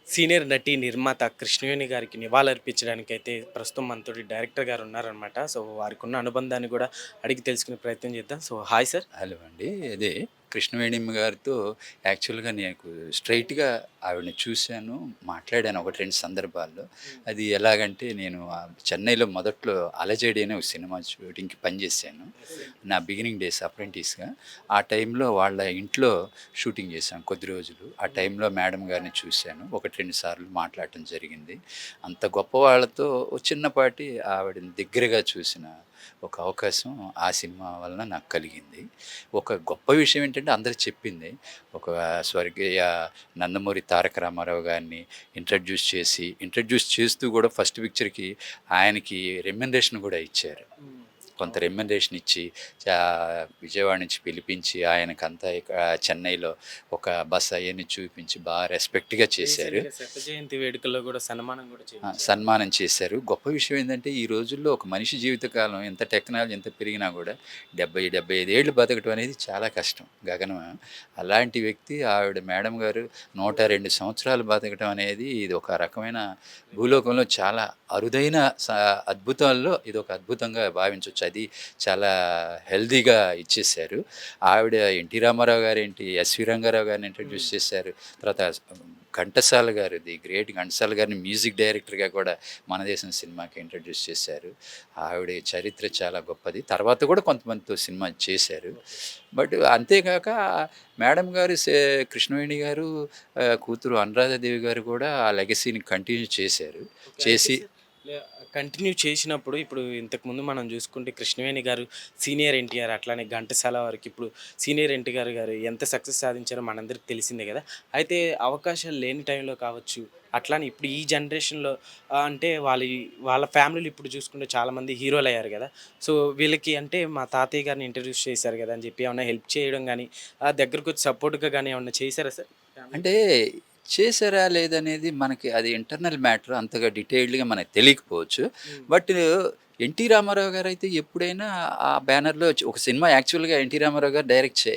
Senior నటి, నిర్మాత కృష్ణవేణి గారికి నివాళులర్పించడానికైతే ప్రస్తుతం మనతోటి డైరెక్టర్ గారు ఉన్నారనమాట. సో, వారికున్న అనుబంధాన్ని గూడా అడిగి తెలుసుకునే ప్రయత్నం చేద్దాం. So, hi sir. హలో అండి. అదే కృష్ణవేణిమ్మ గారితో యాక్చువల్‌గా నాకు స్ట్రెయిట్‌గా ఆవిడని చూశాను, మాట్లాడాను 1, 2 సందర్భాల్లో. అది ఎలాగంటే నేను చెన్నైలో మొదట్లో 'అలజడి' అనే ఒక సినిమా షూటింగ్‌కి పనిచేశాను. నా బిగినింగ్ డేస్ అప్రెంటిస్‌గా. ఆ టైంలో వాళ్ళ ఇంట్లో షూటింగ్ చేశాం కొద్ది రోజులు. ఆ టైంలో మేడం గారిని చూశాను. 1, 2 సార్లు మాట్లాడటం జరిగింది. అంత గొప్ప వాళ్ళతో ఓ చిన్నపాటి ఆవిడని దగ్గరగా చూసిన ఒక అవకాశం ఆ సినిమా వలన నాకు కలిగింది. ఒక గొప్ప విషయం ఏంటంటే అందరికి చెప్పింది. ఒక స్వర్గీయ నందమూరి తారక రామారావు గారిని ఇంట్రడ్యూస్ చేస్తూ కూడా ఫస్ట్ పిక్చర్‌కి ఆయనకి రెమ్యునరేషన్ కూడా ఇచ్చారు. కొంత రెమ్యునరేషన్ ఇచ్చి చా విజయవాడ నుంచి పిలిపించి ఆయనకంతా చెన్నైలో ఒక బస అయన్నీ చూపించి రెస్పెక్ట్‌గా చేశారు. రీసెంట్‌గా శత జయంతి వేడుకల్లో గూడా సన్మానం గూడా చేయించారు. సన్మానం చేశారు. గొప్ప విషయం ఏందంటే, ఈ రోజుల్లో ఒక మనిషి జీవితకాలం ఎంత టెక్నాలజీ ఎంత పెరిగినా గూడా 70, 75 ఏళ్ళు బతకటం అనేది చాలా కష్టం. గగనం. అలాంటి వ్యక్తి ఆవిడ మేడం గారు 102 సంవత్సరాలు బతకటం అనేది ఇది ఒక రకమైన భూలోకంలో చాలా అరుదైన అద్భుతాల్లో ఇదొక అద్భుతంగా భావించొచ్చు. అది చాలా హెల్తీగా ఇచ్చేశారు. ఆవిడ ఎన్టీ రామారావు గారేంటి, ఎస్వి రంగారావు గారిని ఇంట్రడ్యూస్ చేశారు. తర్వాత ఘంటసాల గారు, ది గ్రేట్ ఘంటసాల గారిని మ్యూజిక్ డైరెక్టర్‌గా కూడా మన దేశం సినిమాకి ఇంట్రడ్యూస్ చేశారు. ఆవిడ చరిత్ర చాలా గొప్పది. తర్వాత కూడా కొంతమందితో సినిమా చేశారు. బట్ అంతేకాక మేడం గారు కృష్ణవేణి గారు కూతురు అనురాధాదేవి గారు కూడా ఆ లెగసీని కంటిన్యూ చేశారు. ఓకే. అయితే చేసి సార్ కంటిన్యూ చేసినప్పుడు ఇప్పుడు ఇంతకుముందు మనం చూసుకుంటే కృష్ణవేణి గారు సీనియర్ ఎన్టీఆర్ అట్లానే ఘంటసాల వారికి ఇప్పుడు సీనియర్ ఎన్టీఆర్ గారు ఎంత సక్సెస్ సాధించారో మనందరికి తెలిసిందే కదా. అయితే అవకాశాలు లేని టైంలో కావచ్చు, అట్లానే ఇప్పుడు ఈ జనరేషన్‌లో అంటే వాళ్ళ ఫ్యామిలీలు ఇప్పుడు చూసుకుంటే చాలామంది హీరోలయ్యారు కదా. సో, వీళ్ళకి అంటే మా తాతయ్య గారిని ఇంట్రడ్యూస్ చేశారు కదా అని చెప్పి ఏమన్నా హెల్ప్ చేయడం గానీ, దగ్గరకొచ్చి సపోర్ట్‌గా గానీ ఏమన్నా చేశారా సార్ ఫ్యామిలీకి? అంటే చేశారా లేదనేది మనకి అది ఇంటర్నల్ మ్యాటర్ అంతగా డీటెయిల్డ్‌గా మనకు తెలియకపోవచ్చు. హ్మ్. బట్ ఎన్టీ రామారావు గారైతే ఎప్పుడైనా ఆ బ్యానర్‌లో ఒక సినిమా యాక్చువల్‌గా ఎన్టీ రామారావు గారు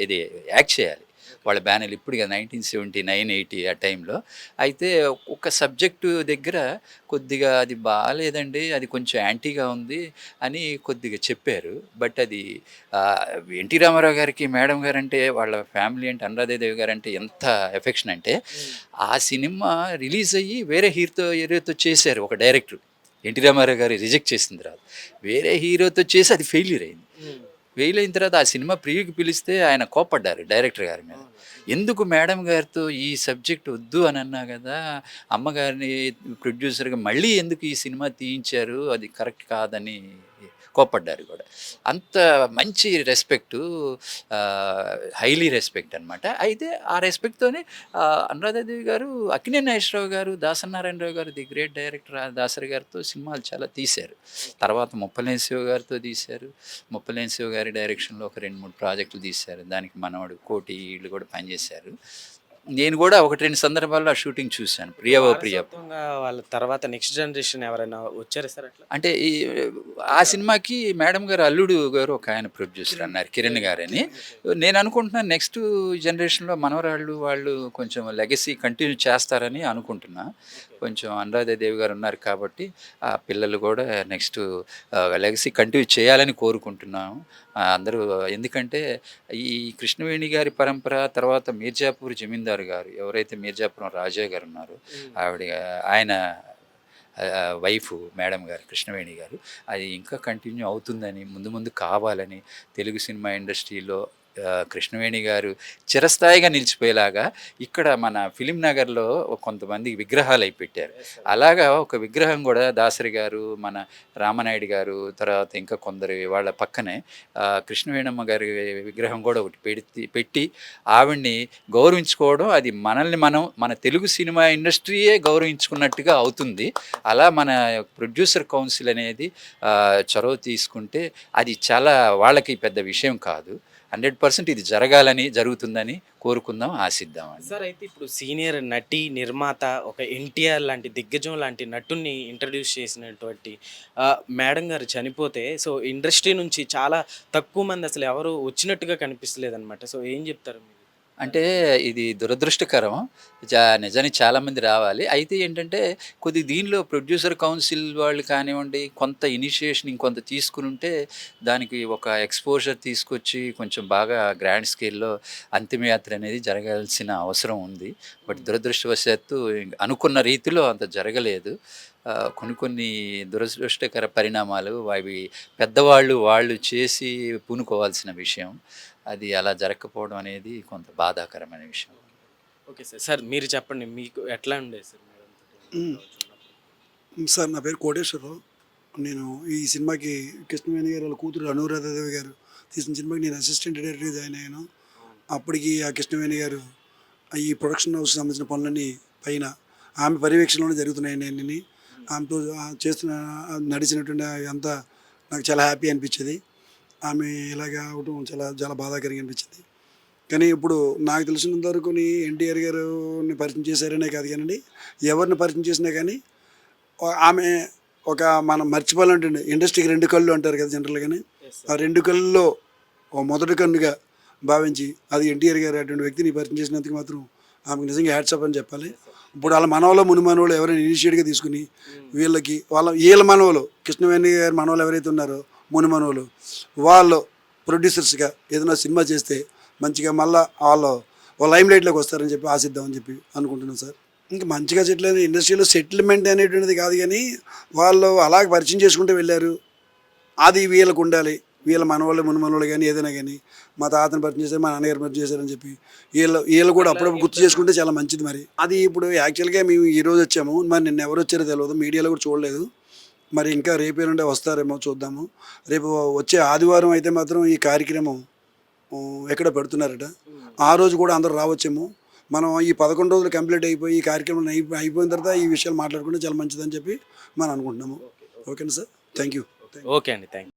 ఇది యాక్ట్ చేయాలి. ఓకే. వాళ్ళ బ్యానర్‌లో ఇప్పుడు కాదు 1979, 80 ఆ టైంలో. అయితే ఒక సబ్జెక్టు దగ్గర కొద్దిగా అది బాలేదండి. అది కొంచెం యాంటీగా ఉంది అని కొద్దిగా చెప్పారు. బట్ అది ఆహ్, ఎన్టీ రామారావు గారికి మేడం గారంటే వాళ్ళ ఫ్యామిలీ అంటే అనురాధాదేవి గారంటే ఎంత ఎఫెక్షన్ అంటే హ్మ్. ఆ సినిమా రిలీజ్ అయ్యి వేరే హీరోతో చేశారు ఒక డైరెక్టర్. ఎన్టీ రామారావు గారు రిజెక్ట్ చేసిన తర్వాత. వేరే హీరోతో చేసి అది ఫెయిల్యూర్ అయింది. హ్మ్. ఫెయిల్ అయిన తర్వాత ఆ సినిమా ప్రివ్యూకి పిలిస్తే ఆయన కోప్పడ్డారు డైరెక్టర్ గారి మీద. అవును. ఎందుకు మేడం గారితో ఈ సబ్జెక్ట్ వద్దు అని అన్నా కదా! అమ్మగారిని ప్రొడ్యూసర్‌గా మళ్ళీ ఎందుకు ఈ సినిమా తీయించారు? అది కరెక్ట్ కాదని కోప్పడ్డారు కూడా. అంత మంచి రెస్పెక్టు హైలీ రెస్పెక్ట్ అనమాట. అయితే ఆ రెస్పెక్ట్‌తోనే అనురాధాదేవి గారు, అక్కినేని నాగేశ్వరరావు గారు, దాసనారాయణరావు గారు, ది గ్రేట్ డైరెక్టర్ దాసరి గారితో సినిమాలు చాలా తీశారు. ఓకే. తర్వాత ముప్పలేని శివ గారితో తీశారు. ముప్పలేని శివ గారి డైరెక్షన్‌లో ఒక 2, 3 ప్రాజెక్టులు తీశారు. దానికి మనవడు కోటి ఈళ్ళు కూడా పనిచేశారు. నేను కూడా 1, 2 సందర్భాల్లో ఆ షూటింగ్ చూశాను. అంటే 'ప్రియ ఓ ప్రియ' వారసత్వంగా వాళ్ళ తర్వాత నెక్స్ట్ జనరేషన్ ఎవరైనా వచ్చారా సార్ అట్లా? అంటే ఆ సినిమాకి మేడం గారు అల్లుడు గారు ఒకాయన ప్రొడ్యూసర్ కిరణ్ అన్నారు. కిరణ్ కిరణ్ గారని. కిరణ్ గారు. నేను అనుకుంటున్నాను నెక్స్ట్ జనరేషన్‌లో మనవరాళ్ళు వాళ్ళు కొంచెం లెగసీ కంటిన్యూ చేస్తారని అనుకుంటున్నా. ఓకే. కొంచెం అనురాధాదేవి గారు ఉన్నారు కాబట్టి, ఆ పిల్లలు కూడా నెక్స్ట్ లెగసీ కంటిన్యూ చేయాలని కోరుకుంటున్నాము. అందరూ ఎందుకంటే ఈ కృష్ణవేణి గారి పరంపర తర్వాత మీర్జాపూర్ జమీందారు గారు ఎవరైతే మీర్జాపురం రాజయ్య గారు ఉన్నారో హ్మ్. ఆవిడ ఆయన వైఫ్ మేడం గారు కృష్ణవేణి గారు అది ఇంకా కంటిన్యూ అవుతుందని ముందు ముందు కావాలని తెలుగు సినిమా ఇండస్ట్రీలో కృష్ణవేణి గారు చిరస్థాయిగా నిలిచిపోయేలాగా ఇక్కడ మన ఫిలిం నగర్లో కొంతమంది విగ్రహాలు అయి పెట్టారు. Yes sir. అలాగా ఒక విగ్రహం కూడా దాసరి గారు మన రామనాయుడు గారు తర్వాత ఇంకా కొందరు వాళ్ళ పక్కనే కృష్ణవేణమ్మ గారి విగ్రహం కూడా ఒకటి పెట్టి ఆవిడ్ని గౌరవించుకోవడం అది మనల్ని మన తెలుగు సినిమా ఇండస్ట్రీయే గౌరవించుకున్నట్టుగా అవుతుంది. అలా మన ప్రొడ్యూసర్ కౌన్సిల్ అనేది చొరవ తీసుకుంటే అది చాలా వాళ్ళకి పెద్ద విషయం కాదు. 100% ఇది జరుగుతుందని కోరుకుందాం, ఆశిద్దామండి. సార్ అయితే ఇప్పుడు సీనియర్ నటి, నిర్మాత ఒక ఎన్టీఆర్ లాంటి దిగ్గజం లాంటి నటుడిని ఇంట్రడ్యూస్ చేసినటువంటి మేడం గారు చనిపోతే సో ఇండస్ట్రీ నుంచి చాలా తక్కువ మంది అసలు ఎవరు వచ్చినట్టుగా కనిపిస్తలేదనమాట. సో ఏం చెప్తారు మీరు? అంటే ఇది దురదృష్టకరం. నిజానికి చాలామంది రావాలి. అయితే ఏంటంటే కొద్దిగా దీనిలో ప్రొడ్యూసర్ కౌన్సిల్ వాళ్ళు కానివ్వండి, కొంత ఇనిషియేషన్ ఇంకొంత తీసుకునుంటే దానికి ఒక ఎక్స్‌పోజర్ తీసుకొచ్చి కొంచెం బాగా గ్రాండ్ స్కేల్‌లో అంతిమయాత్ర అనేది జరగాల్సిన అవసరం ఉంది. బట్ దురదృష్టవశాత్తు అనుకున్న రీతిలో అంత జరగలేదు. కొన్ని దురదృష్టకర పరిణామాలు అవి పెద్దవాళ్ళు వాళ్ళు చేసి పూనుకోవాల్సిన విషయం. అది అలా జరగకపోవడం అనేది కొంత బాధాకరమైన విషయం. Okay sir. సార్ మీరు చెప్పండి. మీకు ఎట్లా ఉండేది సార్ మీరంతటి హ్మ్. సార్ నా పేరు కోటేశ్వరరావు. నేను ఈ సినిమాకి కృష్ణవేణి గారు వాళ్ళ కూతురు అనురాధాదేవి గారు తీసిన సినిమాకి నేను అసిస్టెంట్ డైరెక్టర్‌గా జాయిన్ అయ్యాను. అప్పటికి ఆ కృష్ణవేణి గారు ఈ ప్రొడక్షన్ హౌస్‌కి సంబంధించిన పనులన్నీ పైన ఆమె పర్యవేక్షణలోనే జరుగుతున్నాయండి అన్నీని. ఆమెతో చేస్తున్న నడిచినటువంటి అంతా నాకు చాలా హ్యాపీ అనిపించేది. ఆమె ఇలాగ అవ్వటం చాలా చాలా బాధాకరంగా అనిపించింది. కానీ ఇప్పుడు నాకు తెలిసినంత వరకుని ఎన్టీఆర్ గారిని పరిచయం చేశారనే కాదు కానండి, ఎవరిని పరిచయం చేసినా కానీ ఆమె ఒక మనం మర్చిపోవాలంటే ఇండస్ట్రీకి 2 కళ్ళు అంటారు కదా జనరల్‌గాని. ఆ 2 కళ్ళుల్లో ఓ మొదటి కన్నుగా భావించి అది ఎన్టీఆర్ గారు అటువంటి వ్యక్తిని పరిచయం చేసినందుకు మాత్రం ఆమెకు నిజంగా హ్యాట్స్ ఆఫ్ అని చెప్పాలి. ఇప్పుడు వాళ్ళ మనవలో ముని మనవలు ఎవరైనా ఇనిషియేట్‌గా తీసుకుని వీళ్ళకి వీళ్ళ మనవలు కృష్ణవేణి గారి మనవలు ఎవరైతే ఉన్నారో ముని మనవలు వాళ్ళు ప్రొడ్యూసర్స్‌గా ఏదైనా సినిమా చేస్తే మంచిగా మళ్ళా వాళ్ళు ఓ లైమ్ లైట్‌లోకి వస్తారని చెప్పి ఆశిద్దామని చెప్పి అనుకుంటున్నాను సార్. ఇంకా మంచిగా సెటిల్ ఇండస్ట్రీలో సెటిల్మెంట్ అనేటువంటిది కాదు కానీ వాళ్ళు అలాగ పరిచయం చేసుకుంటూ వెళ్ళారు. అది వీళ్ళకు ఉండాలి. వీళ్ళ మనవాళ్ళు మునిమనవాళ్ళు కానీ ఏదైనా కానీ మా తాతని పరిచయం చేశారు, మా నాన్నగారు పరిచయం చేశారని చెప్పి వీళ్ళు కూడా అప్పుడప్పుడు గుర్తు చేసుకుంటే చాలా మంచిది. మరి అది ఇప్పుడు యాక్చువల్గా మేము ఈరోజు వచ్చాము, మరి నిన్న ఎవరు వచ్చారో తెలియదు, మీడియాలో కూడా చూడలేదు. మరి ఇంకా రేపు ఎల్లుండి వస్తారేమో చూద్దాము. రేపు వచ్చే ఆదివారం అయితే మాత్రం ఈ కార్యక్రమం ఎక్కడ పెడుతున్నారట. ఆ రోజు కూడా అందరూ రావచ్చేమో. మనం ఈ 11 రోజులు కంప్లీట్ అయిపోయి ఈ కార్యక్రమం అయిపోయిన తర్వాత ఈ విషయాలు మాట్లాడుకుంటే చాలా మంచిదని చెప్పి మనం అనుకుంటున్నాము. ఓకేనా సార్? Thank you. ఓకే అండి. Thank you.